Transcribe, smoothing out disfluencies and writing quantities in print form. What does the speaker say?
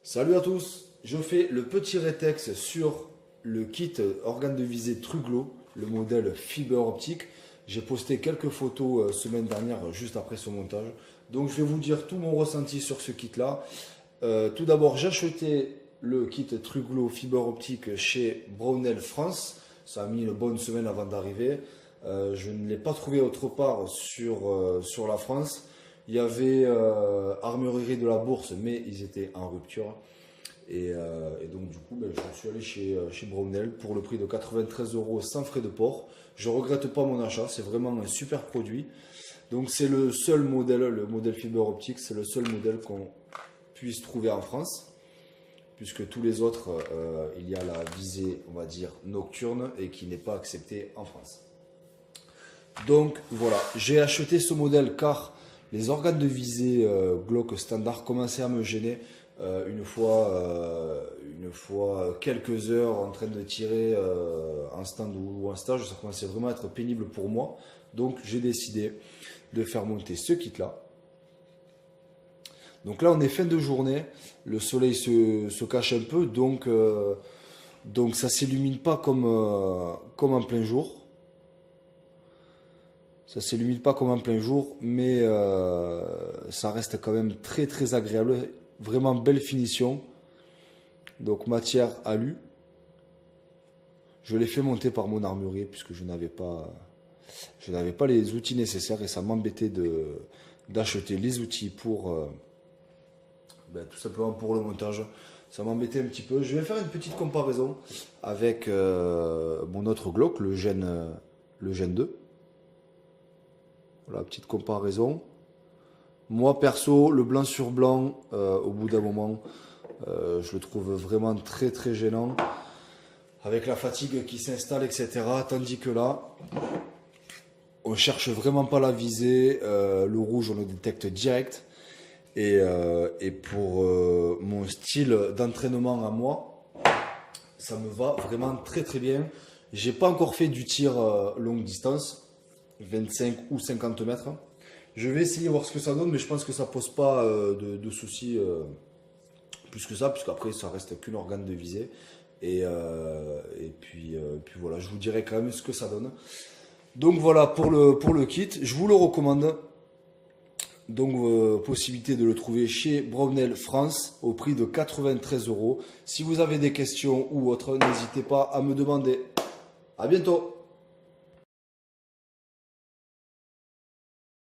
Salut à tous, je fais le petit rétex sur le kit organe de visée Truglo, le modèle fibre optique. J'ai posté quelques photos semaine dernière juste après ce montage. Donc je vais vous dire tout mon ressenti sur ce kit là. Tout d'abord j'ai acheté le kit Truglo fibre optique chez Brownell France. Ça a mis une bonne semaine avant d'arriver. Je ne l'ai pas trouvé autre part sur la France. Il y avait Armurerie de la Bourse, mais ils étaient en rupture. Et donc du coup, je suis allé chez Brownell pour le prix de 93 euros sans frais de port. Je regrette pas mon achat, c'est vraiment un super produit. Donc c'est le seul modèle, le modèle fibre optique, c'est le seul modèle qu'on puisse trouver en France, puisque tous les autres, il y a la visée, on va dire, nocturne et qui n'est pas acceptée en France. Donc voilà, j'ai acheté ce modèle car les organes de visée Glock standard commençaient à me gêner une fois quelques heures en train de tirer un stand ou un stage, ça commençait vraiment à être pénible pour moi. Donc j'ai décidé de faire monter ce kit là. Donc là on est fin de journée, le soleil se cache un peu, donc ça s'illumine pas comme en plein jour. Ça s'illumine pas comme en plein jour, mais ça reste quand même très très agréable. Vraiment belle finition. Donc matière alu. Je l'ai fait monter par mon armurier puisque je n'avais pas les outils nécessaires et ça m'embêtait d'acheter les outils pour tout simplement pour le montage. Ça m'embêtait un petit peu. Je vais faire une petite comparaison avec mon autre Glock, le Gen 2. Voilà, petite comparaison. Moi, perso, le blanc sur blanc, au bout d'un moment, je le trouve vraiment très très gênant. Avec la fatigue qui s'installe, etc. Tandis que là, on cherche vraiment pas la visée. Le rouge, on le détecte direct. Et pour mon style d'entraînement à moi, ça me va vraiment très très bien. J'ai pas encore fait du tir longue distance. 25 ou 50 mètres. Je vais essayer de voir ce que ça donne, mais je pense que ça pose pas de soucis plus que ça, puisqu'après ça reste qu'une organe de visée. Puis voilà, je vous dirai quand même ce que ça donne. Donc voilà pour le kit, je vous le recommande. Donc possibilité de le trouver chez Brownell France au prix de 93 euros. Si vous avez des questions ou autres, n'hésitez pas à me demander. À bientôt.